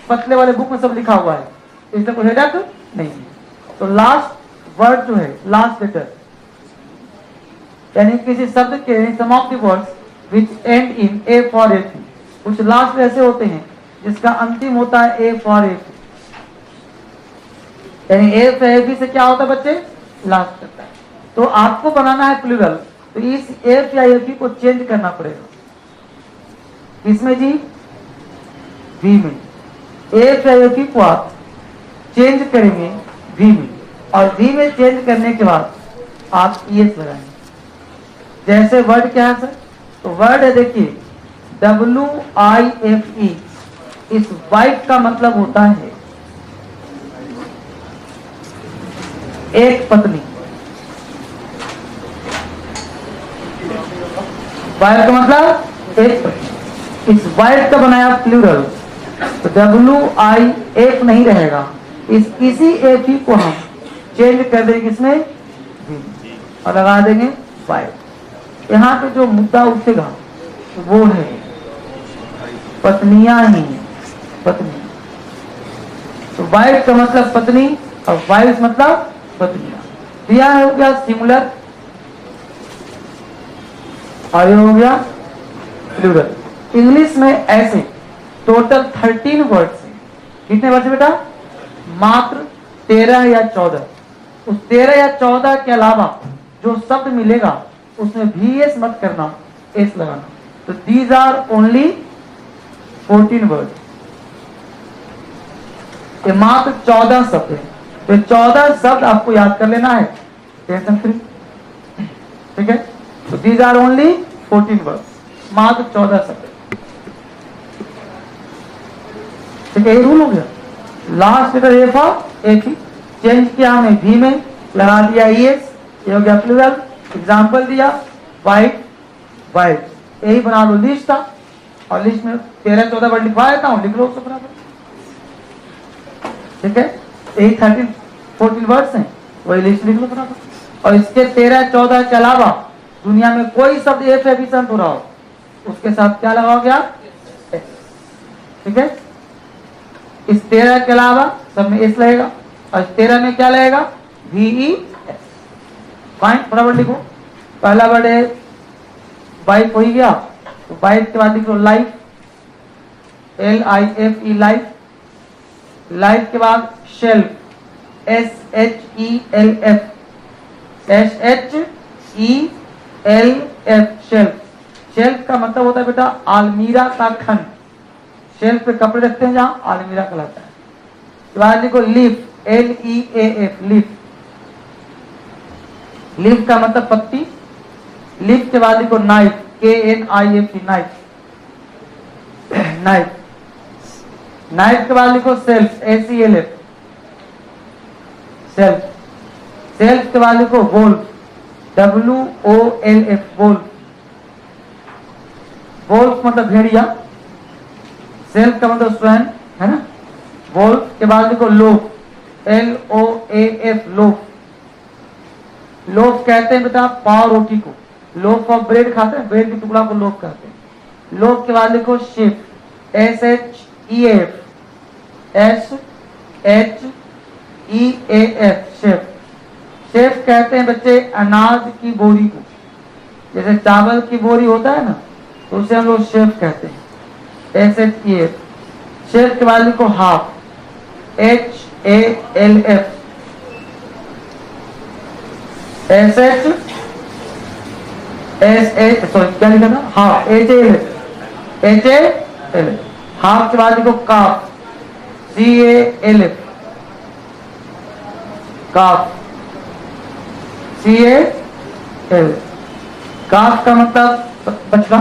पतले वाले बुक में सब लिखा हुआ है, इसलिए कोई हेडक नहीं है। तो लास्ट वर्ड जो है, लास्ट लेटर, यानी किसी शब्द के some of the words which end in A for A, कुछ लास्ट ऐसे होते हैं जिसका अंतिम होता है ए फॉर ए, यानी ए से क्या होता है बच्चे, लास्ट करता है। तो आपको बनाना है प्लूरल, तो इस एफ या एफ को चेंज करना पड़ेगा। किसमें जी, वी में। एफ या एफ को आप चेंज करेंगे वी में, और वी में चेंज करने के बाद आप ईएस लगाएंगे। जैसे वर्ड क्या है सर, तो वर्ड है देखिए WIFE, इस वाइफ का मतलब होता है एक पत्नी। वाइफ का मतलब एक पत्नी, इस वाइफ का बनाया प्लूरल, तो WIF नहीं रहेगा, इसी एफ को हम चेंज कर देंगे किसमें, और लगा देंगे वाइफ। यहाँ पे जो मुद्दा उठेगा वो है पत्नियां ही, पत्नी। तो वाइफ का मतलब पत्नी और वाइफ मतलब पत्नियां। दिया हो गया सिंगुलर और ये हो गया प्लूरल। इंग्लिश में ऐसे टोटल 13 वर्ड्स हैं। कितने वर्ड्स बेटा, मात्र 13 या 14। उस 13 या 14 के अलावा जो शब्द मिलेगा उसमें VS मत करना, एस लगाना। तो दीज आर ओनली 14 वर्ड, ये मात्र 14 शब्द है। तो 14 शब्द आपको याद कर लेना है, टेंशन फ्री, ठीक है। तो दीज आर ओनली 14 वर्ड, मात्र 14 शब्द, ठीक है। ये रूल हो गया। लास्ट लेटर एफ और एफ चेंज किया हमने वी में, लगा दिया ईएस, ये हो गया प्लूरल। एग्जाम्पल दिया वाइट, वाइट, यही बना लो लिस्ट था, और लिस्ट में 13-14 वर्ड लिखवा देता हूँ, लिख लो उसको बराबर, ठीक है। यही 13-14 वर्ड्स हैं, वही लिस्ट लिख लो बराबर। और इसके 13-14 के अलावा दुनिया में कोई शब्द एफ एफिशिएंट हो रहा हो, उसके साथ क्या लगाओगे आप, ठीक है। इस 13 के अलावा सब में एस लगेगा, और इस 13 में क्या लगेगा, VES। फाइन, फटाफट लिखो। पहला वर्ड है वाइफ, हो ही गया। तो वाइफ के बाद लिखो लाइफ, LIFE, लाइफ। लाइफ के बाद shelf, SHELF, SHELF, shelf. Shelf का मतलब होता है बेटा आलमीरा का खंड, शेल्फ पे कपड़े रखते हैं जहां, आलमीरा कहलाता है। के बाद लिखो लीफ, LEAF, लीफ। लीफ का मतलब पत्ती। लीफ के बाद लिखो knife, KNIF, knife, knife. Knife के बाद लिखो सेल्फ, SELF, सेल्फ। सेल्फ के बाद लिखो वोल्फ, WOLF, वोल्फ। वोल्फ मतलब भेड़िया, सेल्फ का मतलब स्वयं, है ना। वोल्फ के बाद लिखो लोफ, LOAF, लोफ। लोफ कहते हैं बेटा पाव रोटी को, लोफ ऑफ ब्रेड खाते हैं, ब्रेड के टुकड़ा को लोफ कहते हैं। लोफ के बाद लिखो chef, SHEF, SHEAF, chef. Chef कहते हैं बच्चे अनाज की बोरी को, जैसे चावल की बोरी होता है ना, तो उसे हम लोग शेफ कहते हैं, SHEF। शेफ के बाद लिखो हाफ, HALF, क्या लिखा था, हाफ, HALF। हाफ के बाद लिखो काफ, CALF, काफ, CALF। काफ का मतलब बछड़ा,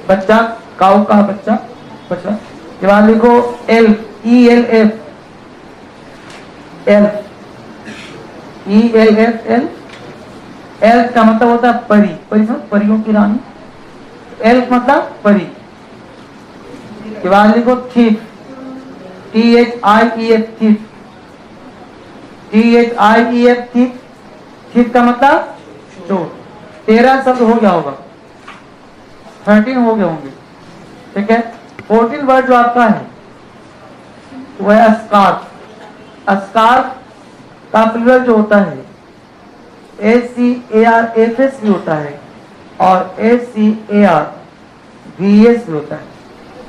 बच्चा, काऊ का बच्चा, बछड़ा। के बाद लिखो elf, ELF, elf, ELF, elf. Elf का मतलब होता है परी, परी समझ, परियों की रानी, एल्फ मतलब परी। के बाद लिखो thief, THIEF, thief, THIEF, thief. Thief का मतलब चोर। 13 शब्द हो गया होगा, 13 हो गए होंगे, ठीक है। 14 वर्ड जो आपका है वो है अस्कार्फ। अस्कार्फ का प्लूरल जो होता है ACARFS भी होता है और ACARVES भी होता है।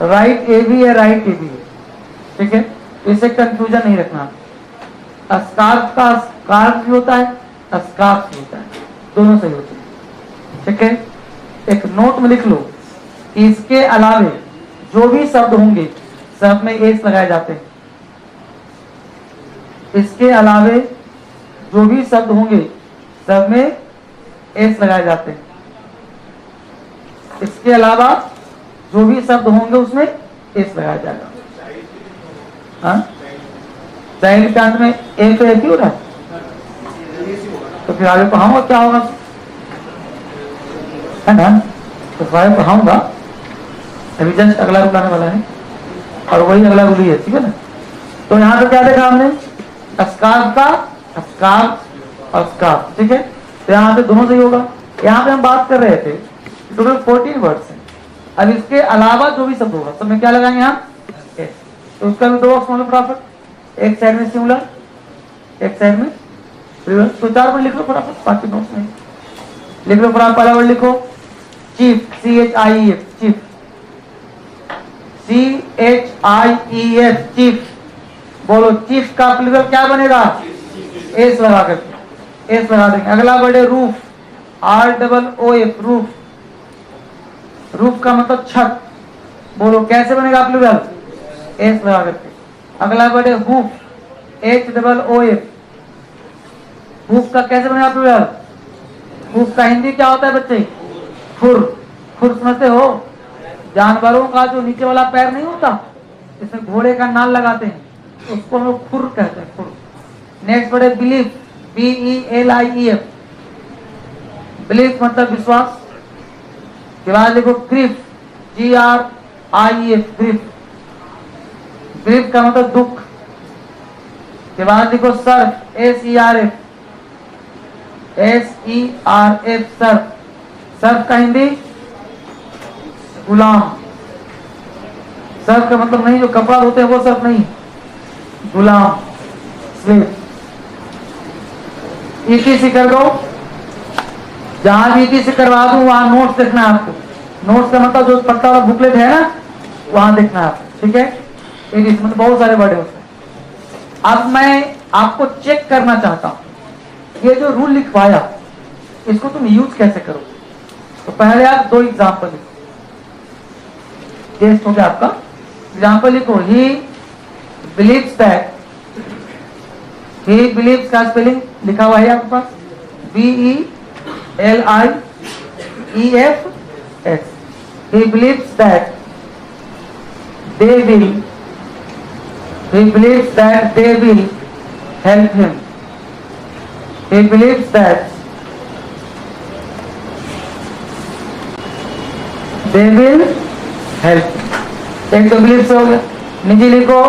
राइट ए भी है, राइट ए भी है, ठीक है, इसे कंफ्यूजन नहीं रखना। अस्कार्फ का स्कार्फ भी होता है, अस्कार्फ भी होता है, दोनों सही होते हैं, ठीक है। एक नोट में लिख लो कि इसके अलावे जो भी शब्द होंगे सब में एस लगाए जाते हैं। इसके अलावे जो भी शब्द होंगे सब में एस लगाए जाते हैं। इसके अलावा जो भी शब्द होंगे उसमें एस लगाया जाएगा। हाँ, चाइल्ड के अंत में ए तो एक ही हो रहा है, तो फिर आगे पढ़ाऊंगा क्या होगा, है ना। तो आगे पढ़ाऊंगा, अभी जस्ट अगला रूल आने वाला है और वही अगला रूल ही है, ठीक है ना। तो यहाँ पे क्या देखा हमने, अस्कार्फ का अस्कार्फ और स्कार्फ, ठीक है। तो यहाँ पे दोनों सही होगा। यहाँ पे हम बात कर रहे थे टोटल 14 वर्ड्स हैं। अब इसके अलावा जो भी शब्द होगा सब में क्या लगाएंगे यहाँ, तो उसका भी 2 बॉक्स मतलब फटाफट, एक साइड में सिंगुलर, एक साइड में प्लूरल। तो 4 वर्ड लिख लो फटाफट, बाकी नोट्स में लिख लो फटाफट। पहला वर्ड लिखो chief, CHIEF, chief, CHIEF, chief. बोलो चीफ का प्लूरल क्या बनेगा, एस लगा करके, एस लगा देंगे। अगला वर्ड है रूफ, ROOF, रूफ। रूफ का मतलब छत, बोलो कैसे बनेगा प्लूरल, एस लगा करके। अगला वर्ड है हुफ, HOOF, हुफ का कैसे बनेगा प्लूरल, हुफ का हिंदी क्या होता है बच्चे, खुर। खुर समझते हो, जानवरों का जो नीचे वाला पैर नहीं होता, इसमें घोड़े का नाल लगाते हैं, उसको हम लोग खुर कहते हैं, खुर। नेक्स्ट वर्ड है बिलीफ, BELIEF, बिलीफ मतलब विश्वास। के बाद देखो ग्रीफ, GRIEF, ग्रीफ। ग्रीफ का मतलब दुख। के बाद देखो सर्फ, SERF, सर्फ। सर्फ का हिंदी गुलाम। सर्फ का मतलब नहीं जो कपड़ा होते हैं वो सर्फ नहीं, गुलाम, स्लेव। ETC कर दो, जहां भी ETC करवा दूं वहां नोट्स देखना है आपको। नोट्स का मतलब जो पत्ता वाला बुकलेट है ना, वहां देखना है आपको, ठीक है। ETC मतलब बहुत सारे वर्ड है उसमें। अब मैं आपको चेक करना चाहता हूं, ये जो रूल लिखवाया इसको तुम यूज कैसे करो। तो पहले आप 2 एग्जाम्पल लिखो, टेस्ट हो गया आपका। एग्जाम्पल लिखो, he believes that, he believes का स्पेलिंग लिखा हुआ है आपके पास, BELIEFS। He believes that they will, he believes that they will help him, he believes that they will help him। एक तो बिलीव्स हो गया, निजी लिखो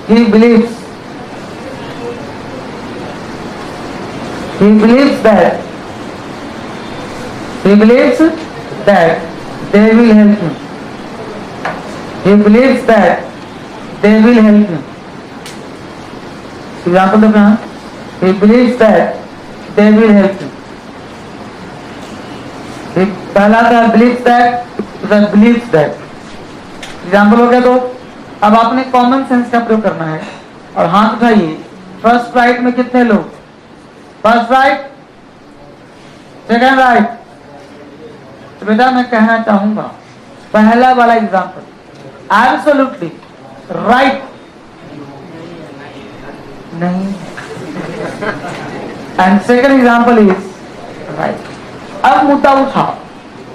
he believes, he believes that, he believes that they will help him, he believes that they will help him। Example देखो यहाँ, he believes that they will help him। पहला था believes that, दूसरा believes that। एग्जाम्पल हो गया। तो अब आपने कॉमन सेंस का प्रयोग करना है और हाथ उठाइए। फर्स्ट राइट में कितने लोग, फर्स्ट राइट, सेकंड राइट। तो बेटा मैं कहना चाहूंगा पहला वाला एग्जाम्पल एब्सोल्युटली राइट नहीं, and second example is right. अब मुद्दा उठा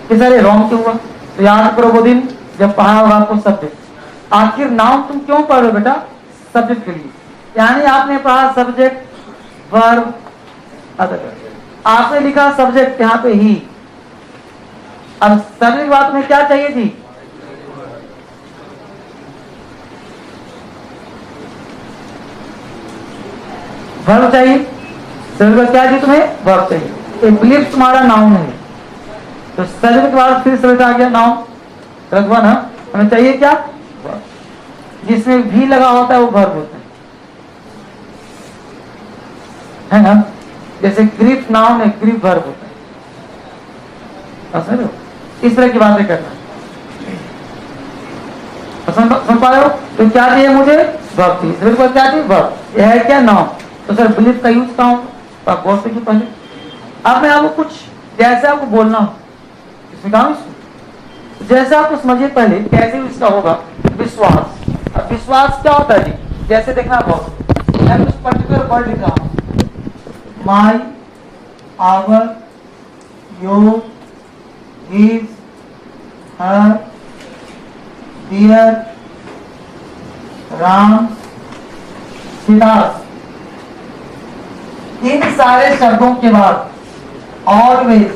कि सर ये रॉन्ग क्यों हुआ, तो याद करो वो दिन जब पढ़ा होगा आपको सब्जेक्ट। आखिर नाउन तुम क्यों पढ़ रहे हो बेटा, सब्जेक्ट के लिए, यानी आपने पढ़ा सब्जेक्ट वर्ब अदर, आपने लिखा सब्जेक्ट यहाँ पे ही। अब सब्जेक्ट की बात में क्या चाहिए थी, वर्ब चाहिए। सब्जेक्ट क्या चाहिए तुम्हें, वर्ब चाहिए। एक बिलीफ तुम्हारा नाउन है, तो सब्जेक्ट के बाद फिर सब्जेक्ट आ गया नाउन, रखवा ना, हमें चाहिए क्या, वर्ब। जिसमें भी लगा होता है वो वर्ब होता है ना। जैसे ग्रिप नाउन है, ग्रिप वर्ब होता है। समझ लो, इस तरह की बातें करना। सुन पा रहे हो? तो क्या चाहिए मुझे? वर्ब चाहिए। मेरे को क्या चाहिए? वर्ब। यह है क्या? नाउन। तो सर बिलीव का यूज कहाँ होगा? तो आप गौर से क्यों पहले। अब मैं आपको कुछ जैसे आपको बोलना हो, इसमें कहा जैसे आपको समझिए पहले कैसे इसका होगा। विश्वास। अब विश्वास क्या होता है जी? जैसे देखना बहुत, मैं कुछ पर्टिकुलर वर्ड लिख रहा हूं, my, our, your, his, her, dear, Ram, Siddharth. इन सारे शब्दों के बाद ऑलवेज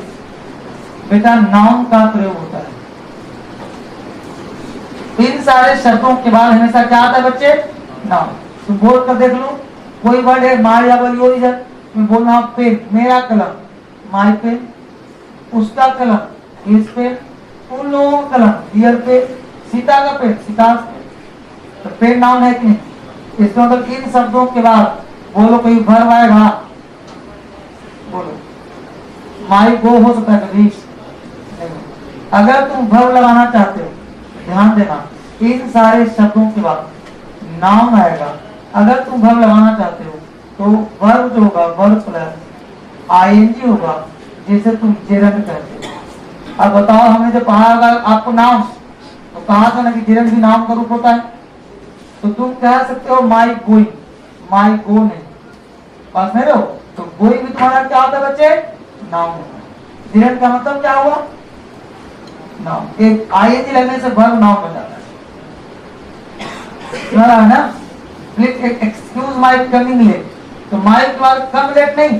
बेटा नाउन का प्रयोग होता है। इन सारे शब्दों के बाद हमेशा क्या आता है बच्चे? नाउन। तो बोल कर देख लो, कोई वर्ड है माई, आवर, योर, हिज, मैं बोल रहा हूं पेन, मेरा कलम, माई पेन, उसका कलम, हिज पेन, उन लोगों का कलम, डियर पेन, सीता का पेन, सीताज पेन। तो पेन नाउन है कि नहीं? इसका मतलब इन शब्दों के बाद बोलो कोई वर्ब आएगा, बोलो माई गो हो सकता है कभी। अगर तुम वर्ब लगाना चाहते हो, ध्यान देना, इन सारे शब्दों के बाद नाउन आएगा। अगर तुम वर्ब लगाना चाहते हो तो वर्ब जो होगा वर्ब प्लस आईएनजी होगा, जिसे तुम जेरंड कहते हो। अब बताओ, हमने जब पढ़ा होगा आपको नाउन, तो कहा था ना कि जेरंड भी नाउन का रूप होता है। तो तुम कह सकते हो माई गोइंग, माई गो नहीं, पास में रहो। तो गोइंग भी तुम्हारा क्या होता है बच्चे? नाउन। जेरंड का मतलब क्या हुआ? नाउन। एक आईएनजी लगने से वर्ब नाउन बन जाता है ना। Please excuse my coming late, तो माई के बाद कम लेट नहीं,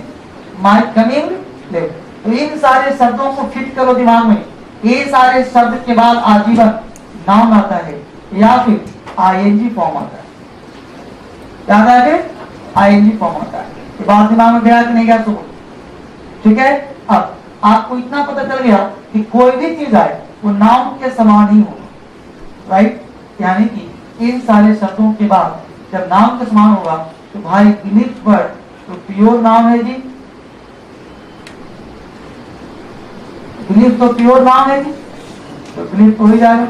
माई कमिंग लेट। तो इन सारे शब्दों को फिट करो दिमाग में। ये सारे शब्द के बाद आजीवन नाउन आता है या फिर आईएनजी फॉर्म आता है। क्या आता है? फिर आईएनजी फॉर्म आता है। ये बात दिमाग में गया कि नहीं गया? तो ठीक है। अब आपको इतना पता चल गया कि कोई भी चीज आए वो नाउन के समान ही होगा, राइट। यानी कि इन सारे शब्दों के बाद जब नाउन के समान होगा तो भाई बिलीव वर्ड तो प्योर नाउन है जी। बिलीव तो प्योर नाउन है जी, तो बिलीव तो ही जाएगा।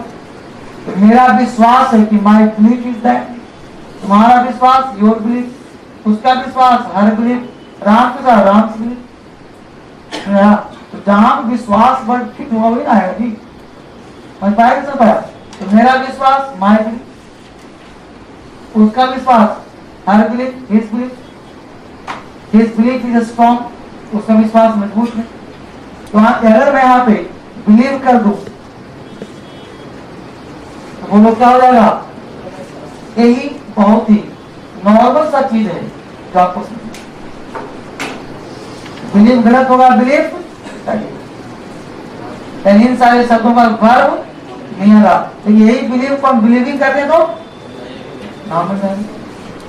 तो मेरा विश्वास है कि माई बिलीव इज दैट, तुम्हारा विश्वास योर बिलीव, उसका विश्वास हर बिलीव, राम के साथ राम बिलीव। तो जहां विश्वास वर्ड फिट हुआ वही ना आएगा जी। समझ पाया कि पाया? तो मेरा विश्वास माई बिलीव, उसका विश्वास her believe, his believe, his believe is strong, उसका विश्वास मजबूत है। तो अगर मैं यहाँ पे बिलीव कर दूं तो वो लोग क्या हो जाएगा? यही बहुत ही नॉर्मल सा चीज है जो आपको बिलीव गलत होगा, बिलीव इन सारे शब्दों का वर्ब नहीं आएगा। तो यही बिलीव को हम बिलीविंग करते तो नाउन में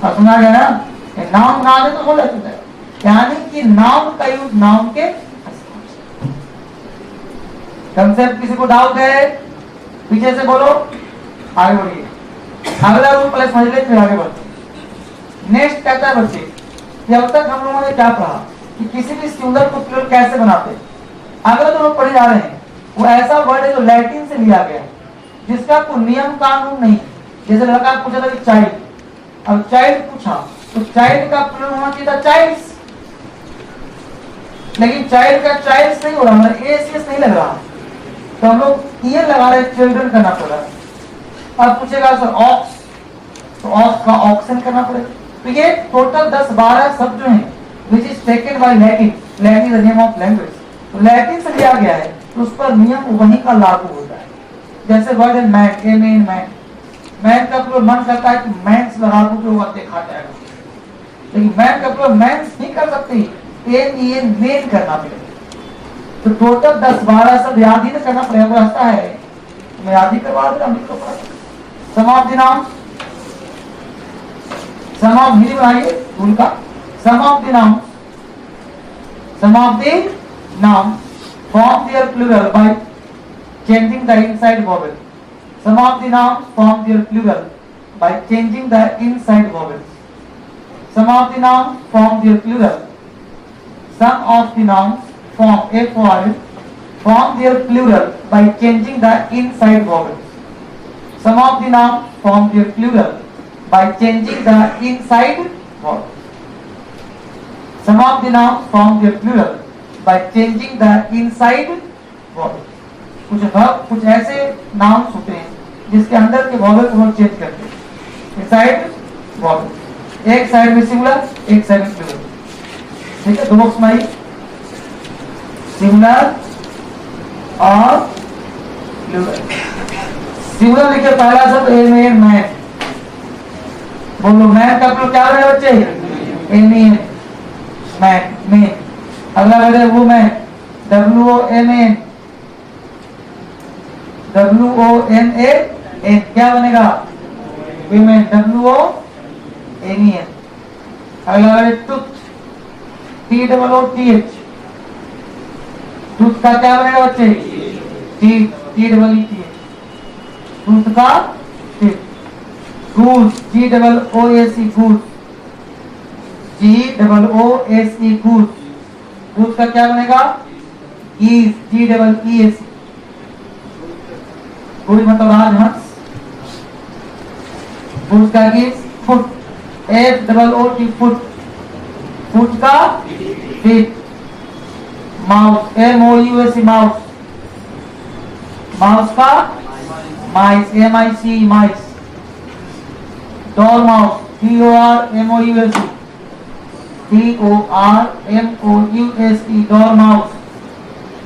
सुना गया ना, नाउन ना आए तो बोला जाता है। यानी कि नाउन का यूज नाउन के कंसेप्ट। किसी को डाउट है पीछे से बोलो, आगे बढ़िए। अगला रूल पहले समझ ले फिर आगे बढ़ते। नेक्स्ट कहता है बच्चे कि अब तक हम लोगों ने क्या पढ़ा कि किसी भी सिंगुलर को प्लूरल कैसे बनाते हैं। अगला जो लोग पढ़े जा रहे हैं वो ऐसा वर्ड है जो लैटिन से लिया गया है, जिसका कोई नियम कानून नहीं। जैसे लड़का पूछा था कि चाइल्ड, अब चाइल्ड पूछा तो चाइल्ड का प्लूरल होना चाहिए था चाइल्ड्स, लेकिन चाइल्ड का चाइल्ड्स नहीं हो रहा, मतलब एसीएस नहीं लग रहा, तो हम लोग ये लगा रहे चिल्ड्रन करना पड़ रहा है। अब पूछेगा सर ऑक्स, तो ऑक्स का ऑक्सन करना पड़ेगा। तो ये टोटल 10-12 शब्द जो हैं which is taken by Latin, Latin is the name of language, तो लैटिन से लिया गया है तो उस पर नियम वहीं का लागू होता है। जैसे वर्ड है मैन, ए मेन मैन, मैन का प्लूरल मन करता है कि मैंस लगा दूं जो देखा जाएगा, लेकिन मैन का प्लूरल मैंस नहीं कर सकते, ये मेन करना पड़ेगा। तो टोटल 10-12 शब्द याद ही करना पड़ेगा, ऐसा है मैं याद ही करवा दूंगा। Some of the noun, some of Hindi बनाइए उनका, some of the noun, some of the noun form their plural by changing the inside vowel. Some of the nouns form their plural by changing the inside vowels. Some of the nouns form their plural. Some of the nouns form their plural by changing the inside vowels. Some of the nouns form their plural by changing the inside vowels. Some of the nouns form their plural by changing the inside vowels. कुछ ऐसे nouns होते हैं जिसके अंदर के vowel को हम change करते हैं. इनसाइड वॉवल, एक साइड में सिंगुलर, एक साइड में प्लूरल. ठीक है, दो स्माइल, सिंगुलर और प्लूरल. सिंगुलर लिखे पहला शब्द एमेन, मैन. बोलो मैन का प्लूरल क्या बने बच्चे? M E N, man, men. अगला बने वुमेन, WOMAN, WOMAN. क्या बनेगा? Women, WOMEN. अगला बने टूथ, TOOTH. टूथ का क्या बनेगा बच्चे? TEETH. टूथ का teeth. Goose, GOOSE, goose. GOOSE, goose. Goose का क्या बनेगा? गीज, GEESE. गुड़ मतलब राजहंस. गूस का geese. Foot, FOOT, foot. Foot का feet. Mouse, MOUSE, mouse. Mouse का mice, MICE, mice. Dormouse, DORMOUSE, dormouse.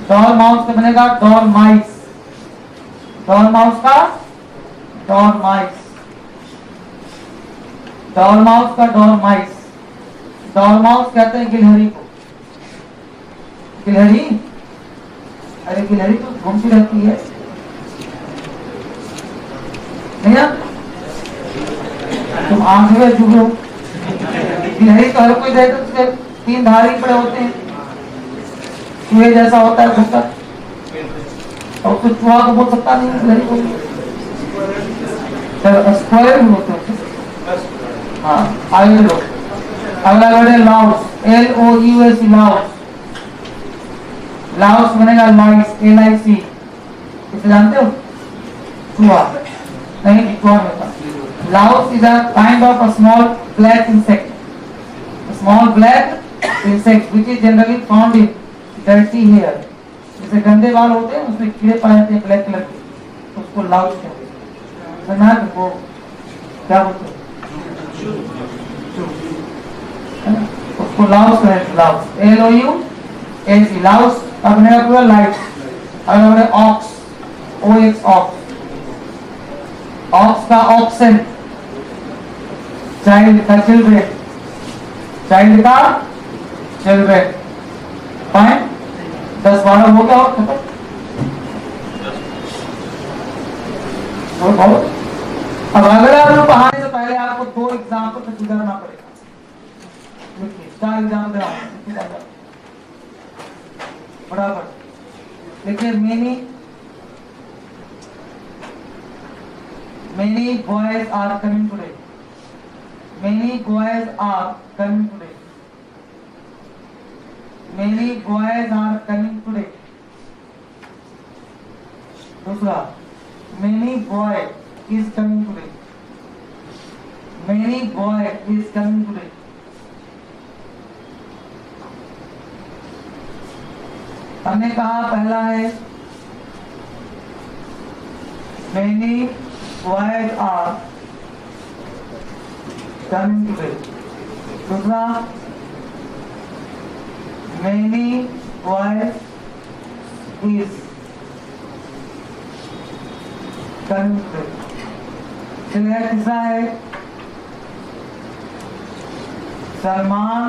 Dormouse का बनेगा डोरमाइस. डोरमाउस का डोरमाइस. डोरमाउस का डोरमाइस. डोरमाउस कहते हैं गिलहरी को. गिलहरी, अरे गिलहरी तो घूमती रहती है नहीं ना? तुम आंख में चुभ हो. गिलहरी तो हर कोई देखता है, उसके 3 धारी पड़े होते हैं, चूहे जैसा होता है घुसता, और कुछ चूहा को बोल सकता नहीं, गिलहरी को स्क्वायर भी होते हैं. हाँ, आगे लो. अगला वर्ड है लाउस, LOUSE, लाउस. लाउस बनेगा लाइस, LIC. इसे जानते हो? चूहा नहीं, चूहा होता. Louse is a kind of a small black insect. A small black insect which is generally found in dirty hair. जैसे गंदे बाल होते हैं उसमें कीड़े पाए जाते हैं ब्लैक कलर के, उसको लाउस कहते हैं. सुना वो क्या बोलते हैं? उसको लाउस कहते हैं. Laue's, LOUSE, Laue's. अब मेरा पूरा लाइट. अगर ऑक्स, OX, ऑक्स. ऑक्स का ऑक्सन. चाइल्ड का चिल्ड्रेन. चाइल्ड का चिल्ड्रेन. फाइन. 10-12 हो गया और खत्म. अब अगर आप लोग पढ़ाने से पहले आपको 2 एग्जाम्पल से गुजरना पड़ेगा. 4 एग्जाम्पल बराबर. देखिए, many boys are coming today. Many boys are coming today. Many boys are coming today. दूसरा, many boy is coming today. Many boy is coming today. हमने कहा पहला है many boys are coming today. दूसरा, many boys is coming today. चलिए, तीसरा है Salman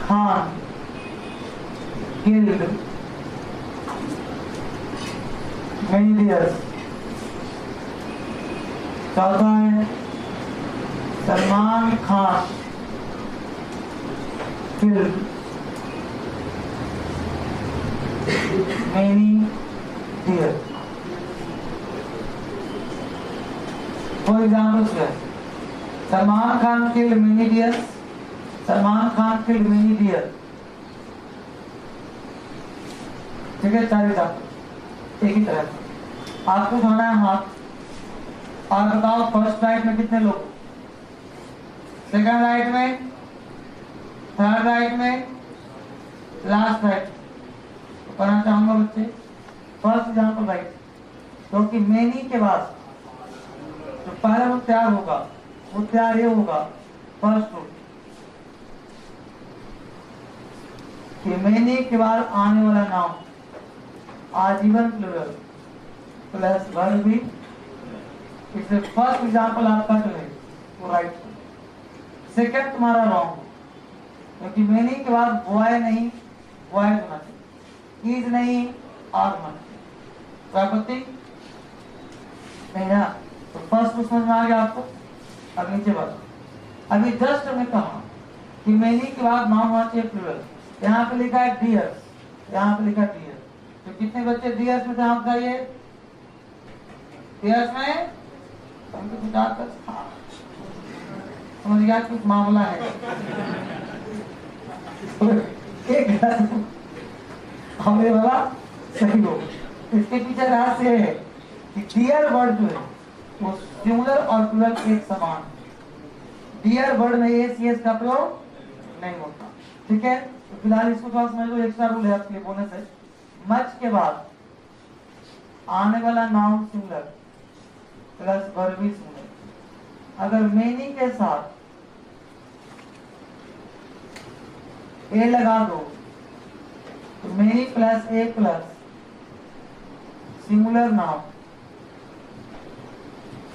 Khan killed many deers. चौथा है Salman Khan killed many deer. For example Salman Khan killed many deer, Salman Khan killed many deer. ठीक है, 4 एग्जाम्पल एक ही तरह। आपको उठाना है हाथ और बताओ फर्स्ट राइट में कितने लोग, सेकंड राइट में, थर्ड राइट में, लास्ट राइट। तो करना चाहूंगा बच्चे फर्स्ट एग्जाम्पल राइट, क्योंकि मेनी के बाद जो पहला वो तैयार होगा वो तैयार ये होगा फर्स्ट रूल कि मेनी के बाद आने वाला नाम आजीवन प्लूरल प्लस वर्ब भी। इसलिए फर्स्ट एग्जाम्पल आपका जो है वो राइट, सेकंड तुम्हारा रॉन्ग, क्योंकि मेनी के बाद बॉय नहीं बॉय होना चाहिए, इज नहीं आर होना चाहिए। आपत्ति नहीं ना? तो फर्स्ट को समझ में आ गया आपको। अब नीचे बात, अभी जस्ट हमने कहा कि मेनी के बाद नाम होना चाहिए प्लूरल। यहाँ पे लिखा है डियर्स, यहाँ पे लिखा डियर। तो कितने बच्चे डियर्स में थे आप बताइए? डियर्स में समझ गया कुछ मामला है। एक हमें वाला सही हो। इसके पीछे रहस्य है कि डियर वर्ड जो है वो सिंगुलर और प्लूरल एक समान। डियर वर्ड में एस एस का प्रयोग नहीं होता। ठीक है, तो फिलहाल इसको थोड़ा समझ लो। एक्स्ट्रा रूल है आपके बोलने से, मच के बाद आने वाला नाउन सिंगुलर प्लस वर्ब भी सिंगुलर। अगर मेनी के साथ ए लगा दो तो मेनी प्लस ए प्लस सिंगुलर नाउन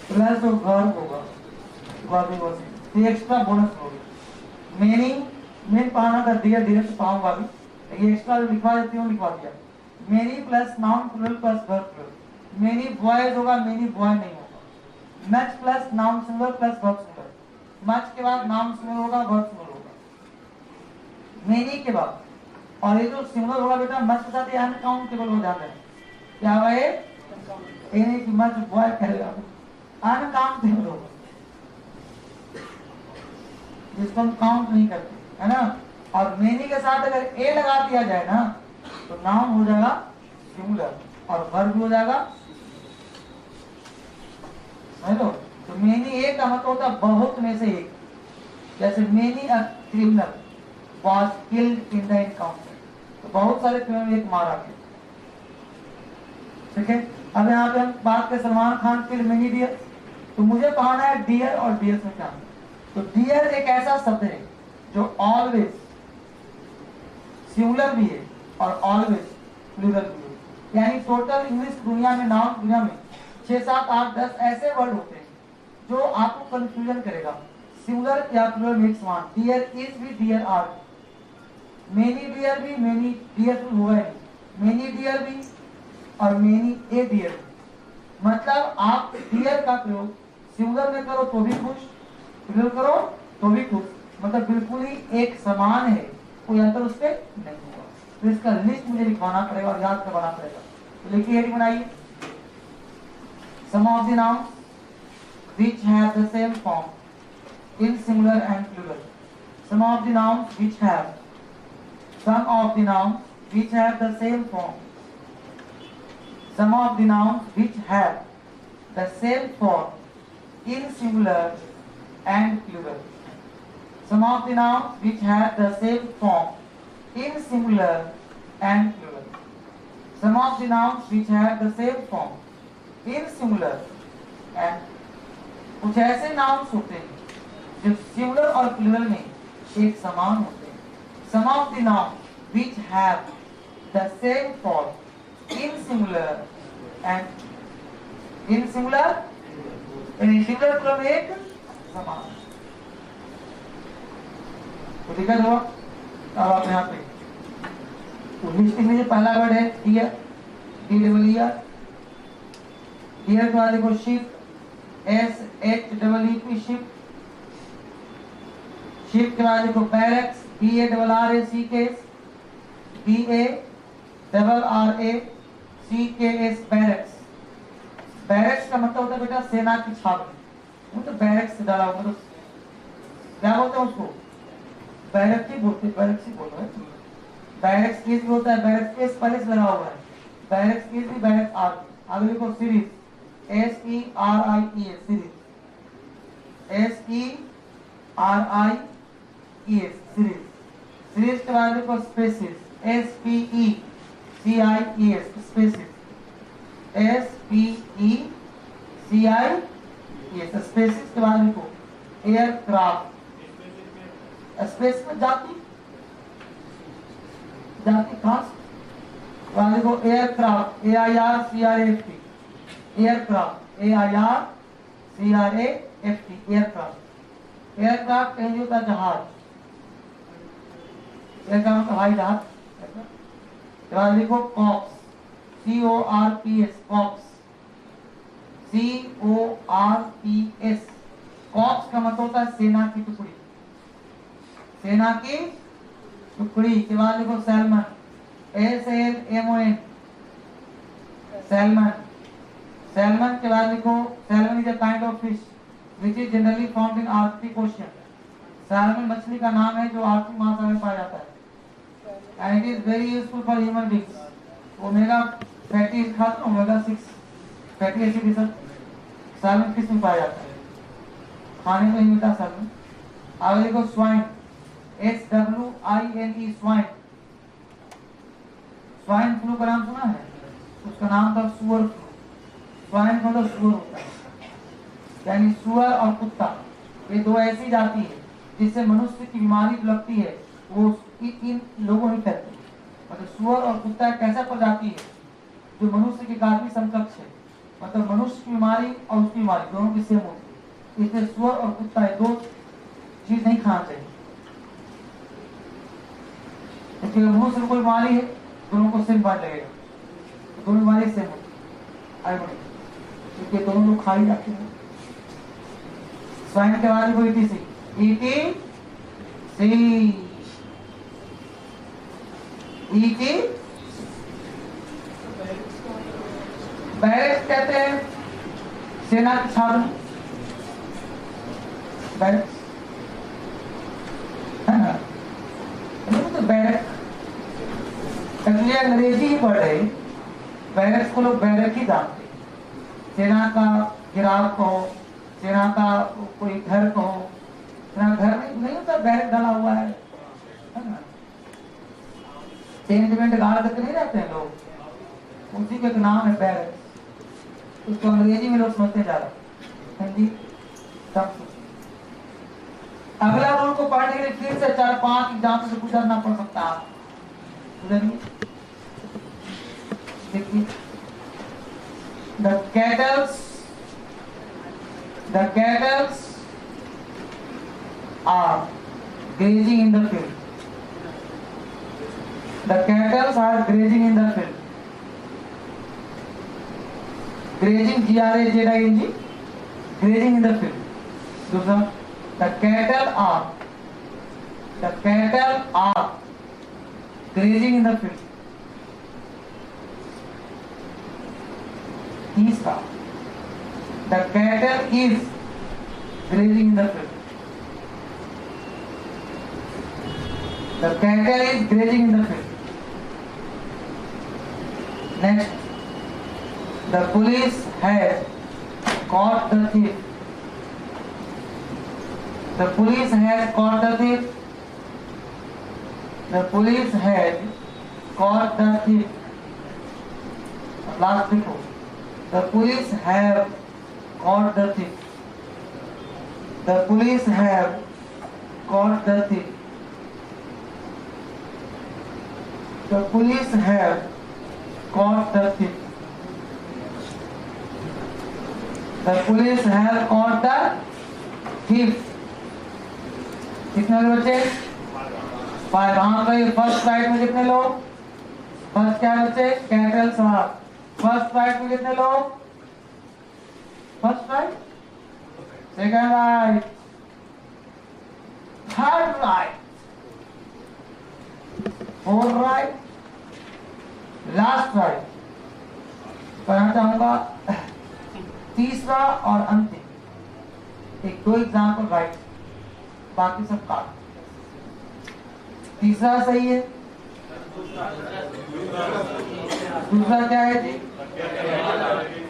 प्लस और वर्ब होगा, तो एक्स्ट्रा बोनस होगी। मेनी मेन पढ़ाना था डियर, डियर से पाऊंगा अभी, ये एक्स्ट्रा लिखवा देती हूँ, लिखवा दिया। Many plus noun plural plus verb plural. Many boys होगा, मेनी बॉय नहीं होगा। Much plus noun singular plus verb singular. Much के बाद नाउन सिंगुलर होगा, वर्ब सिंगुलर होगा मेनी के बाद। और ये जो सिंगुलर होगा बेटा मच के साथ ये अनकाउंटेबल हो जाता है। क्या हुआ ये नहीं कि मच बॉय कहेगा, अनकाउंटेबल होगा जिसको हम काउंट नहीं करते, है ना। और मेनी के साथ अगर ए लगा दिया जाए ना तो नाउन हो जाएगा सिंगुलर और वर्ब हो जाएगा। हेलो, तो मेनी एक का मतलब होता है बहुत में से एक। जैसे many a criminal was killed in the encounter, तो बहुत सारे क्रिमिनल एक मारा गया। ठीक है, अब यहाँ पे हम बात करें Salman Khan killed many deer, तो मुझे पढ़ाना है डियर और डियर में क्या। तो डियर एक ऐसा शब्द है जो ऑलवेज सिंगुलर भी है और ऑलवेज प्लूरल भी है। यानी टोटल इंग्लिश दुनिया में, नाउन दुनिया में 6, 7, 8, 10 ऐसे वर्ड होते हैं जो आपको कंफ्यूजन करेगा सिंगुलर या प्लूरल में समान। डियर इज भी, डियर आर, मेनी डियर भी, मेनी डियर होगा नहीं, मेनी डियर भी और मेनी ए डियर भी। मतलब आप डियर का प्रयोग सिंगुलर में करो तो भी खुश, प्लूरल करो तो भी खुश, मतलब बिल्कुल ही एक समान है, कोई अंतर उससे नहीं होगा। तो इसका लिस्ट मुझे लिखवाना पड़ेगा और याद करवाना पड़ेगा। तो लिखिए, हेडिंग बनाइए, some of the nouns which have the same form in singular and plural. Some of the nouns which have, some of the nouns which have the same form, some of the nouns which have the same form in singular and plural, some of the nouns which have the same form in singular and plural, some of the nouns which have the same form in singular and कुछ ऐसे nouns होते हैं जो singular और plural में एक समान होते हैं। Some of the nouns which have the same form in singular and in singular plural में एक समान। तो ठीक है, अब आप यहाँ पे लिस्टिंग में जो पहला वर्ड है डियर, डियर डियर के बाद देखो शिप, SHEEP शिप। शिप के बाद देखो barracks, BARRACKS, BARRACKS barracks. Barracks का मतलब होता है बेटा सेना की छावनी, वो तो बैरक्स डाला हुआ, तो क्या बोलते हैं उसको, बैरक ही बोलते, बैरक्स ही बोलते हैं। बैरक्स केस भी होता है, बैरक्स केस पहले से लगा हुआ है, बैरक्स केस भी, बैरक आर। आगे लिखो series, SERIES, series, SERIES, series. Series के बाद लिखो species, SPECIES, species, SPECIES, species के बाद लिखो एयरक्राफ्ट। स्पेस में जाती, जाती खास, बाद लिखो aircraft, AIRCRAFT, aircraft, AIRCRAFT, aircraft. Aircraft कहीं होता है जहाज, एयरक्राफ्ट हवाई जहाज। बाद लिखो corps, CORPS, corps, CORPS। Corps का मतलब होता है सेना की टुकड़ी, सेना की टुकड़ी। के बाद लिखो सैल्मन, SALMON, सैल्मन। सैल्मन के बाद लिखो, salmon is a kind of fish which is generally found in Arctic ocean. Salmon मछली का नाम है जो आर्कटिक महासागर में पाया जाता है। And it is very useful for human beings. Omega fatty खाते, ओमेगा 6 फैटी एसिड सब सैल्मन फिश में पाया जाता है, खाने को ही मिलता सैल्मन। आगे लिखो swine, SWINE, swine. Swine flu का नाम सुना है, उसका नाम था सुअर फ्लू। स्वाइन मतलब सुअर होता है, यानी सुअर और कुत्ता, ये दो ऐसी जाति है जिससे मनुष्य की बीमारी लगती है, वो इन लोगों में फैलती है। मतलब सुअर और कुत्ता एक ऐसा प्रजाति है जो मनुष्य के काफी समकक्ष है, मतलब मनुष्य की बीमारी और उसकी बीमारी दोनों की सेम होती है। इसलिए सुअर और कुत्ता ये दो चीज नहीं खाना चाहिए, क्योंकि मनुष्य को कोई बीमारी है दोनों को सेम बात लगेगा, दोनों बीमारी सेम होती है, क्योंकि दोनों लोग खा ही जाते हैं। स्वाइन के बाद को ETC, बैरक्स कहते हैं सेना के छावनी, बैरक्स है ना, तो बैरक अंग्रेजी ही पढ़ रहे, बैरक्स को लोग बैरक ही जानते। सेना का गिराव कहो, सेना का कोई घर कहो, सेना घर नहीं होता, बैरक डाला हुआ है ना। सेंटिमेंट गाड़ करके नहीं रहते हैं लोग, उसी का एक नाम है बैरक। उसको अंग्रेजी में लोग समझते ज्यादा, हिंदी सब कुछ। अगला रूल को पढ़ने के लिए फिर से 4-5 एग्जाम से गुजरना पड़ सकता है, गुजरिए। देखिए, the cattles are grazing in the field. The cattle are grazing in the field. Grazing, GRAZING, grazing in the field. दूसरा, the cattle are grazing in the field. तीसरा, the cattle is grazing in the field. The cattle is grazing in the field. Next, the police has caught the thief. The police has caught the thief. The police has caught the thief. Last देखो, the police have caught the thief. The police have caught the thief. The police have caught the thief. The police have caught the thief. कितने लोग बचे? 5। हाँ भाई, first flight में कितने लोग? First क्या बचे? कैटल सवार। फर्स्ट फ्लाइट में कितने लोग? First flight, second right, third right, fourth right, last right. कहना चाहूंगा तीसरा और अंतिम, एक दो एग्जाम्पल राइट, बाकी सब काट। तीसरा सही है, दूसरा क्या है जी?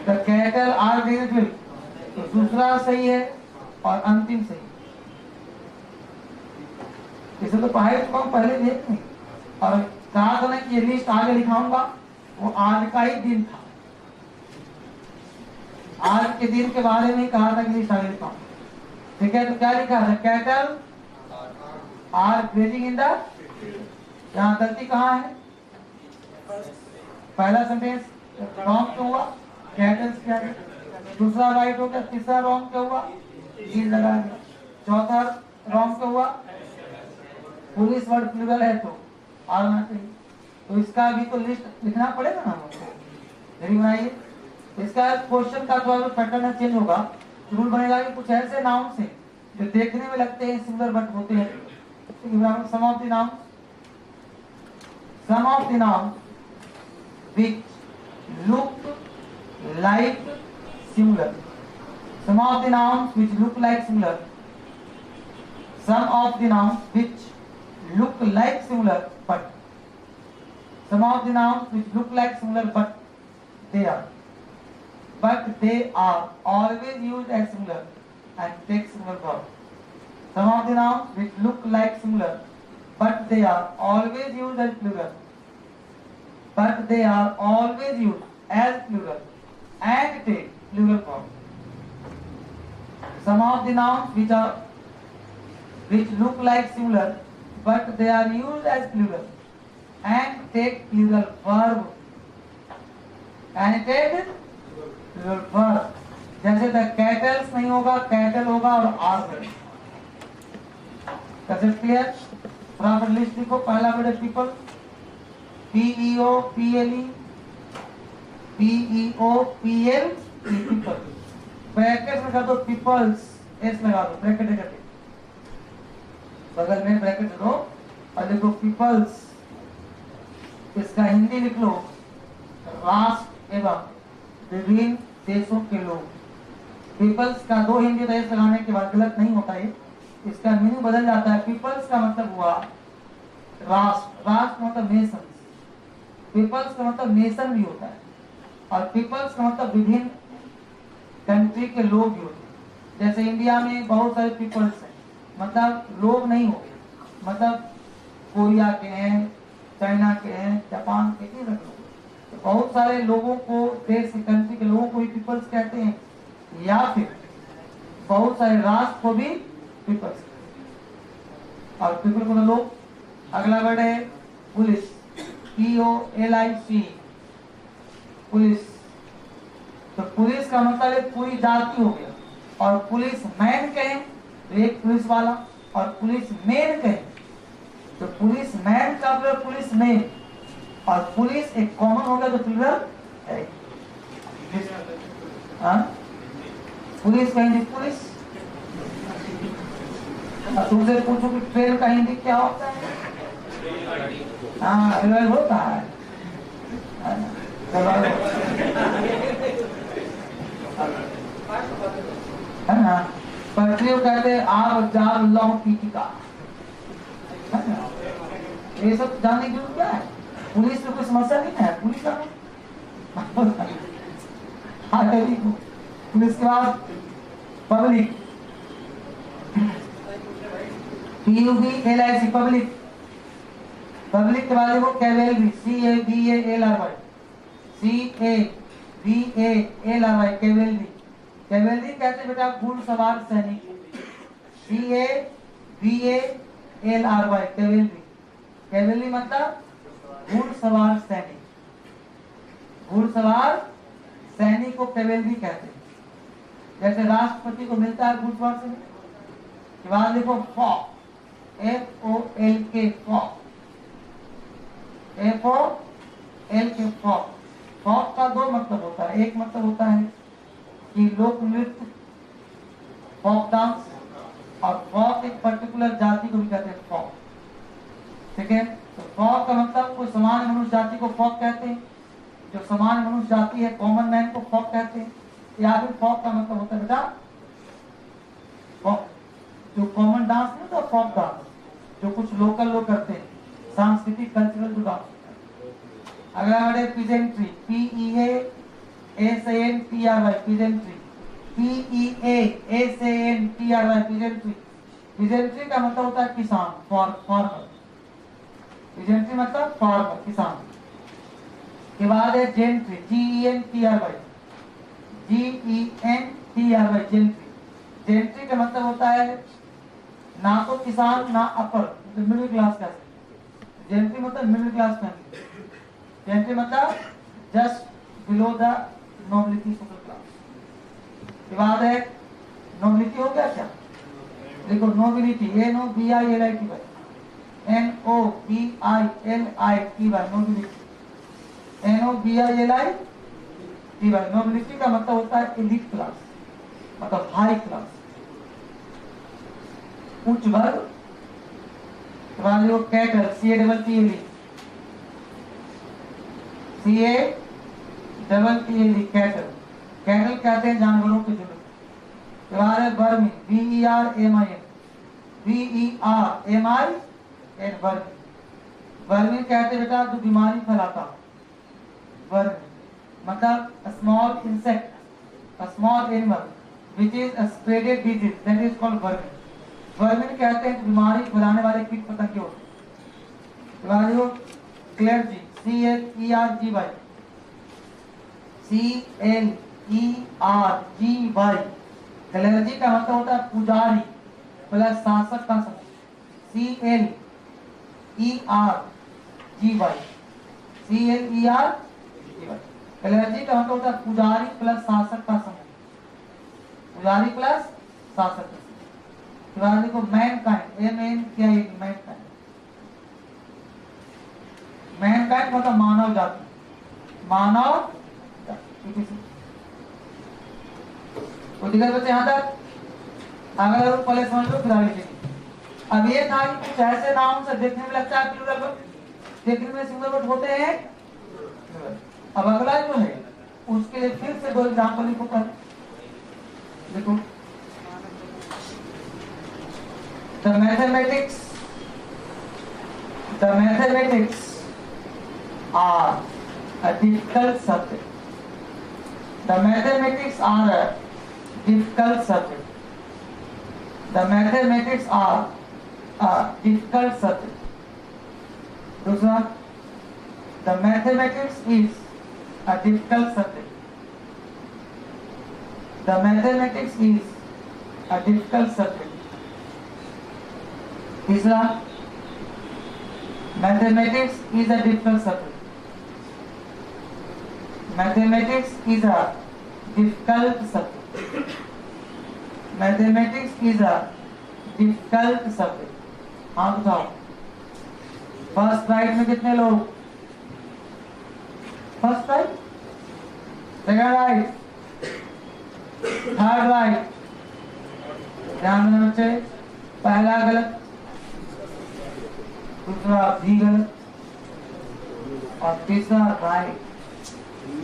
The cattle are very fill, तो दूसरा सही है और अंतिम सही। इसे तो पढ़ाई चुका हूं, पहले देख नहीं, और कहा था ना कि ये लिस्ट आगे लिखाऊंगा, वो आज का ही दिन था। आज के दिन के बारे में कहा था कि लिस्ट आगे लिखाऊंगा। ठीक है, तो क्या लिखा है? Cattle are grazing in the, यहाँ गलती कहाँ है? पहला सेंटेंस रॉन्ग क्यों हुआ? कैटल्स क्या है? दूसरा राइट हो गया, तीसरा रॉन्ग क्यों हुआ? चीज लगा दिया। चौथा रॉन्ग क्यों हुआ? पुलिस वर्ड प्लूरल है तो आना चाहिए, तो इसका भी तो लिस्ट लिखना पड़ेगा ना हमको। यही बनाइए, इसका क्वेश्चन का थोड़ा पैटर्न चेंज होगा। रूल बनेगा कि कुछ ऐसे नाउन्स हैं जो देखने में लगते हैं सिंगुलर बट होते हैं। Some of the noun, some of the noun which look like singular, some of the nouns which look like singular, some of the nouns which look like singular but, some of the nouns which look like singular but they are always used as singular and take singular verb. Some of the nouns which look like singular but they are always used as plural, but they are always used as plural and take plural form. Some of the nouns which look like singular but they are used as plural and take plural verb, and take plural verb. जैसे the kettles नहीं होगा, cattle होगा और are है। Clear? फटाफट list लिखो। पहला word people, PEOPLE, PEOPL, people. Bracket लगा दो, पीपल्स, एस लगा दो, ब्रैकेट लगा दो, बगल में ब्रैकेट दो और लिखो पीपल्स। इसका हिंदी लिख लो, राष्ट्र एवं विभिन्न देशों के लोग। पीपल्स का दो हिंदी एस लगाने के बाद गलत नहीं होता है, इसका मीनिंग बदल जाता है। पीपल्स का मतलब हुआ राष्ट्र, राष्ट्र मतलब नेशन, पीपल्स का मतलब नेशन भी होता है, और पीपल्स का मतलब विभिन्न कंट्री के लोग भी होते हैं। जैसे इंडिया में बहुत सारे पीपल्स हैं, मतलब लोग नहीं होते, मतलब कोरिया के हैं, चाइना के हैं, जापान के, नहीं रख लो, तो बहुत सारे लोगों को, देश के कंट्री के लोगों को भी पीपल्स कहते हैं, या फिर बहुत सारे राष्ट्र को भी पीपल्स। और पीपल को लोग। अगला वर्ड है पुलिस, POLIC, पुलिस। तो पुलिस का मतलब है पूरी जाति हो गया, और पुलिस मैन कहें तो एक पुलिस वाला, और पुलिस मैन कहें तो पुलिस मैन का प्लस पुलिस मैन, और पुलिस एक कॉमन हो गया तो प्लूरल है। पुलिस का हिंदी पुलिस। तुमसे पूछो कि ट्रेन का हिंदी क्या होता है? हाँ, रेल होता है ना। पटरियों कहते हैं आग जार लौ पीटिका, ये सब जानने की क्या है? पुलिस में कोई समस्या नहीं है, पुलिस का पुलिस के बाद पब्लिक, PUBLIC, पब्लिक। पब्लिक के बाद देखो cavalry, CAVALRY, CAVALRY, cavalry. Cavalry कहते बेटा घुड़सवार सैनिक, CAVALRY, कैवेलरी। कैवेलरी मतलब घुड़सवार सैनिक, घुड़सवार सैनिक को कैवेलरी कहते हैं। जैसे राष्ट्रपति को मिलता है घुड़सवार सैनिक। के बाद देखो Fock, FOLK, Fock, FOLK, Fock. Fock का दो मतलब होता है, एक मतलब होता है कि लोक नृत्य, फॉक डांस, और फॉक एक पर्टिकुलर जाति को भी कहते हैं फॉक। ठीक है, तो फॉक का मतलब कोई सामान्य मनुष्य जाति को फॉक कहते हैं, जो सामान्य मनुष्य जाति है कॉमन मैन को फॉक कहते हैं। या फिर फॉक का मतलब होता है बेटा जो कॉमन डांस नहीं होता, फोक डांस, जो कुछ लोकल लोग करते हैं, सांस्कृतिक कल्चरल जो डांस। अगला वर्ड है peasantry, PEASANTRY, peasantry, PEASANTRY, peasantry. Peasantry का मतलब होता है किसान, फार्मर। पीजेंट्री मतलब फार्मर, किसान। के बाद है जेंट्री, GENTRY, जेंट्री। जेंट्री का मतलब होता है ना तो किसान ना अपर, मिडिल क्लास का। जेंट्री मतलब मिडिल क्लास फैमिली। जेंट्री मतलब just below the nobility social class. के बाद है नोबिलिटी, हो गया क्या? देखो nobility, NOBILITY, NOBILITY, nobility, NOBILITY। Nobility का मतलब होता है एलिट क्लास, मतलब हाई क्लास, उच्च वर्ग। Cattle, CATTLE, cattle. कैटल कहते हैं जानवरों के झुंड। Vermi, VERMIN, vermi. वर्मी कहते हैं बेटा जो बीमारी फैलाता। वर्मी मतलब small insect, small animal which is spreaded disease, that is called vermi. Vermin कहते हैं बीमारी फैलाने वाले कीट पतंगे होते हैं। क्लेर्जी, CLERGY। क्लेर्जी का मतलब होता है पुजारी प्लस शासक का समूह। CLERGY। क्लेर्जी का मतलब होता है पुजारी प्लस शासक का समूह, पुजारी प्लस शासक। देखो मैनकाइंड, मैनकाइंड। मैनकाइंड मतलब मानव जाति, मानव जाति। तो दिक्कत बच्चे यहाँ तक? अगर पहले समझ लो फिर आगे चलिए। अब ये था कि कुछ ऐसे नाम से देखने में लगता है प्लूरल वर्ड, देखने में सिंगुलर वर्ड होते हैं। अब अगला जो है उसके लिए फिर से 2 एग्जाम्पल लिखो पहले। देखो The mathematics are a difficult subject. The mathematics are a difficult subject. The mathematics are a difficult subject. दूसरा, the mathematics is a difficult subject. The mathematics is a difficult subject. तीसरा, mathematics is a difficult subject. Mathematics is a difficult subject. Mathematics is a difficult subject. हाँ बताओ, first right में कितने लोग? First right, second right, third right. ध्यान देना बच्चे, पहला गलत, दूसरा भी गलत और तीसरा राइट।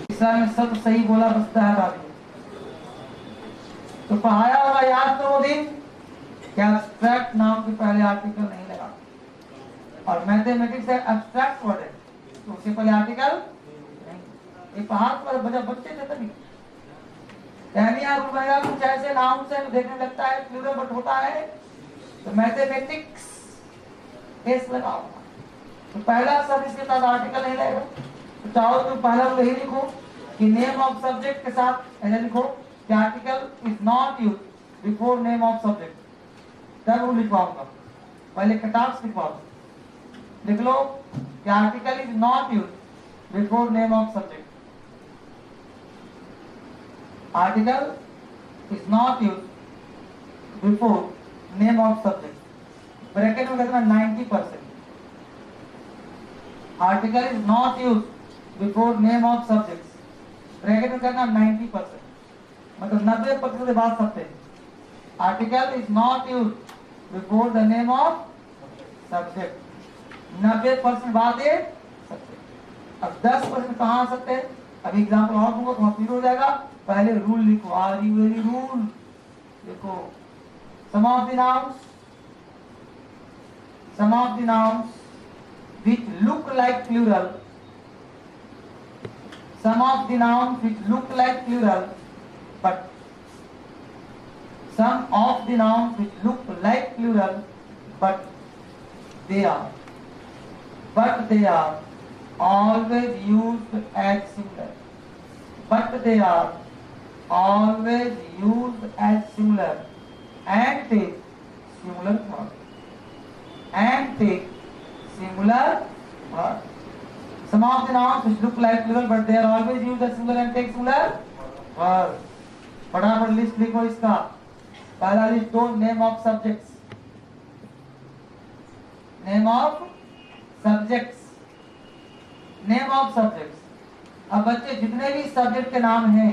तीसरा में सब सही बोला, बचता है बाकी। तो पढ़ाया होगा याद तो वो दिन क्या एब्स्ट्रैक्ट नाम के पहले आर्टिकल नहीं लगा, और मैथमेटिक्स है एब्स्ट्रैक्ट वर्ड है तो उसके पहले आर्टिकल नहीं। ये पहाड़ पर बच्चे थे तभी कुछ ऐसे नाम से देखने लगता है प्लूरल वर्ड होता है, तो मैथमेटिक्स एस लगाओ। तो पहला सब इसके साथ आर्टिकल नहीं लगेगा। तो चाहो तो पहला यही लिखो कि नेम ऑफ सब्जेक्ट के साथ ऐसे लिखो कि article is not use before name of subject. तब वो लिखवाऊंगा, पहले कटाक्ष लिखवाओ। लिख लो कि article is not use before name of subject. Article is not use before name of subject. Bracket में कहते हैं 90%। Article is not use before name of subject, bracket में करना 90%, मतलब 90% से बात सकते हैं। Article is not use before the name of subject, 90% बात है सब्जेक्ट। अब 10% कहाँ आ सकते हैं? अभी एग्जाम्पल और दूंगा तो क्लियर हो जाएगा। पहले रूल लिखो, आर यू वेरी रूल लिखो। Some of the nouns which look like plural. Some of the nouns which look like plural, but some of the nouns which look like plural, but they are always used as singular. But they are always used as singular and take singular form. Some of the nouns which look like plural but they are always used as singular and take singular verb. फटाफट list लिखो इसका। पहला list दो, name of subjects. Name of subjects. अब बच्चे जितने भी subject के नाम हैं,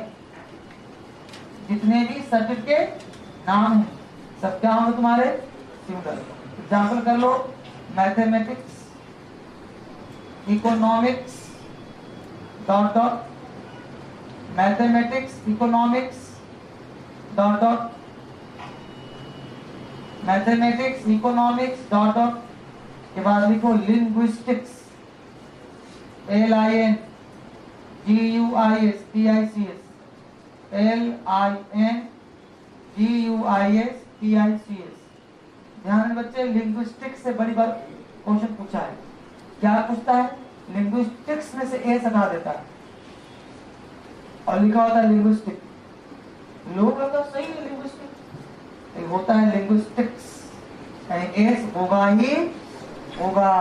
सब क्या होंगे तुम्हारे? सिंगुलर। एग्जाम्पल कर लो, mathematics, economics, dot dot, mathematics, economics, dot dot, mathematics, economics, dot dot के बाद लिखो लिंग्विस्टिक्स, LINGUISTICS, LINGUISTICS। ध्यान दें बच्चे, लिंग्विस्टिक्स से बड़ी बार क्वेश्चन पूछा है। क्या पूछता है? लिंग्विस्टिक्स में से ए हटा देता है और लिखा होता है लिंग्विस्टिक। लोग लगता सही है लिंग्विस्टिक, होता है लिंग्विस्टिक्स, यानी एस होगा ही होगा।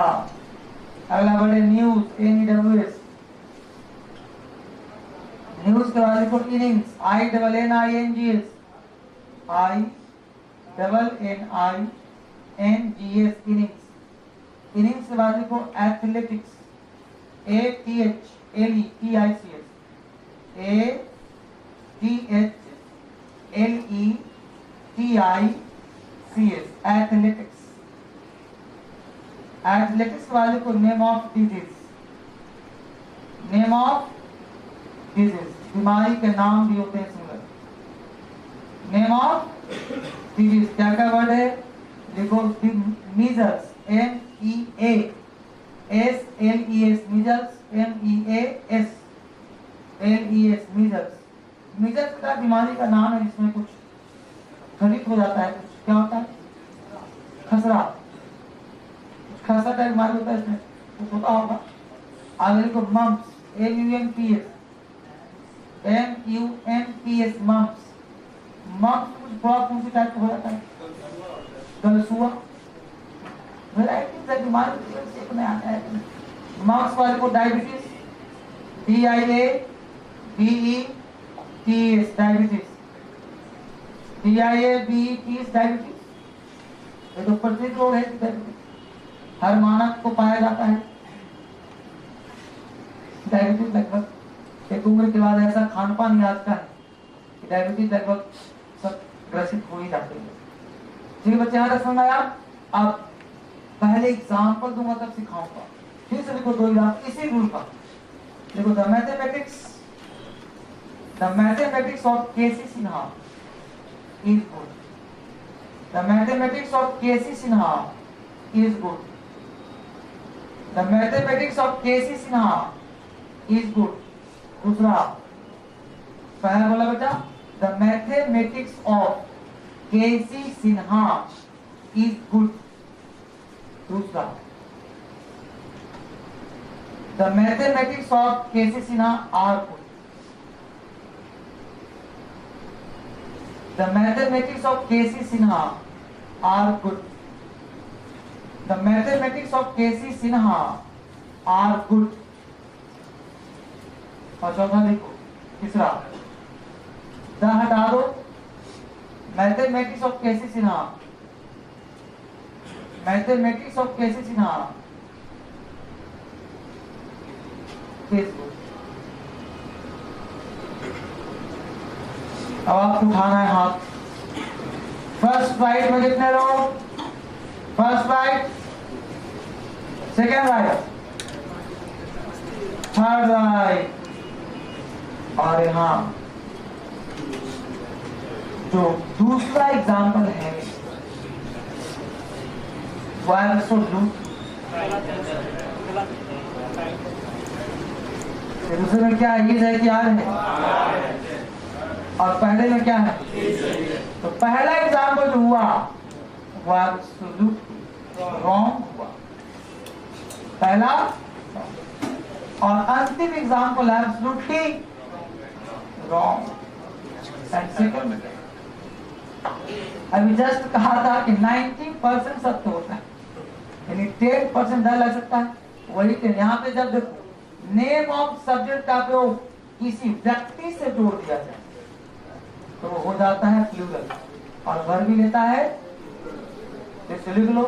अगला बढ़े न्यूज, NEWS, न्यूज के बाद लिखो innings, INNINGS, INNINGS, innings. Innings के बाद लिखो athletics, ATHLETICS, ATHLETICS, athletics. Athletics के बाद लिखो नेम ऑफ डिजीज, बीमारी के नाम भी होते हैं सिंगुलर। नेम ऑफ डिजीज क्या क्या वर्ड है? लिखो measles, MEASLES, measles, MEASLES, measles. Measles का बीमारी का नाम है जिसमें कुछ खरीद हो जाता है, कुछ क्या होता है? खसरा टाइप बीमारी होता है, इसमें कुछ होता होगा। आगे लिखो मम्प्स, MUMPS, मम्प्स। मम्प्स कुछ थोड़ा कौन-सी टाइप का हो जाता है? गलसुआ, वैरायटी से बीमारी शेप में आता है। मम्प्स वाले को डायबिटीज, DIABETS, डायबिटीज, डायबिटीज। ये तो प्रचलित रोग है डायबिटीज, हर मानव को पाया जाता है डायबिटीज। लगभग एक उम्र के बाद ऐसा खान पान याद का है कि डायबिटीज लगभग सब ग्रसित हो ही जाते हैं। ठीक है बच्चे, यहाँ तक समझ आया? अब पहले एग्जाम्पल दूंगा तब सिखाऊंगा। फिर से लिखो 2 एग्जाम्पल इसी रूल का। देखो the mathematics of K C Sinha is good. The mathematics of K C Sinha is good. The mathematics of K C Sinha is good. दूसरा, पहला बोला बच्चा the mathematics of K C Sinha is good. दूसरा, the mathematics of K C Sinha are good. The mathematics of K C Sinha are good. The mathematics of K C Sinha are good. और चौथा लिखो। तीसरा, the हटा दो, mathematics of K C Sinha, mathematics of K C Sinha is good. अब आपको उठाना है हाथ। फर्स्ट राइट में कितने लोग? First right, second right, third right. और यहाँ जो दूसरा एग्जाम्पल है वो एब्सोल्यूट। दूसरे में क्या है, है कि आर है, और पहले में क्या है। तो पहला एग्जाम्पल जो हुआ वो एब्सोल्यूट रॉन्ग हुआ, पहला। और अंतिम example absolutely wrong. And second, अभी जस्ट कहा था कि 90% सत्य होता है, यानी 10% डर लग सकता है, वही 10। यहाँ पे जब नेम ऑफ सब्जेक्ट का प्रयोग किसी व्यक्ति से जोड़ दिया जाए तो हो जाता है प्लूरल, और वर्ब भी लेता है। तो लिख लो,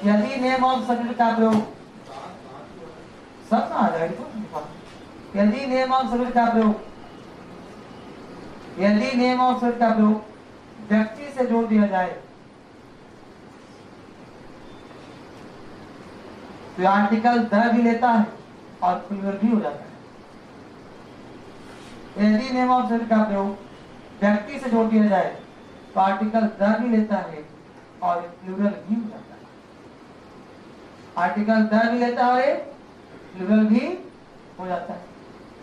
यदि नेम ऑफ सब्जेक्ट का प्रयोग, सब ना आ जाएगा। यदि नेम ऑफ सब्जेक्ट का प्रयोग, यदि नेम ऑफ सब्जेक्ट का प्रयोग व्यक्ति से जोड़ दिया जाए तो आर्टिकल द भी लेता है और प्लूरल भी हो जाता है। यदि नेम ऑफ सब्जेक्ट का प्रयोग व्यक्ति से जोड़ दिया जाए तो आर्टिकल द भी लेता है और प्लूरल भी हो जाता है। आर्टिकल द भी लेता है, प्लूरल भी हो जाता है।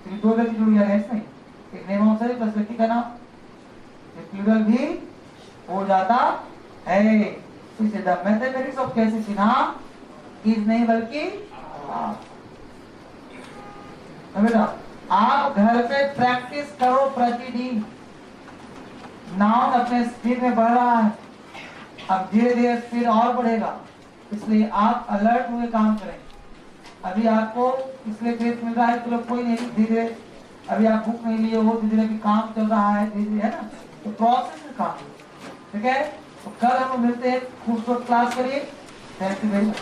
तो दो व्यक्ति जुड़ गया है इसमें, एक नेम ऑफ सब्जेक्ट प्लस व्यक्ति का नाम, प्लूरल भी हो जाता है। इसे द मैथमेटिक्स ऑफ कैसे चिन्हा इज नहीं बल्कि बेटा आप घर पे प्रैक्टिस करो प्रतिदिन। नाउन अपने स्पीड में बढ़ रहा है, अब धीरे धीरे स्पीड और बढ़ेगा, इसलिए आप अलर्ट हुए काम करें। अभी आपको इसलिए टेस्ट मिल रहा है, चलो कोई नहीं, धीरे धीरे अभी आप बुक नहीं लिए हो, धीरे धीरे काम चल रहा है, धीरे धीरे, है ना, तो प्रोसेस में काम, ठीक है। तो कल हम मिलते हैं, खूबसूरत क्लास करिए। Thank you very much.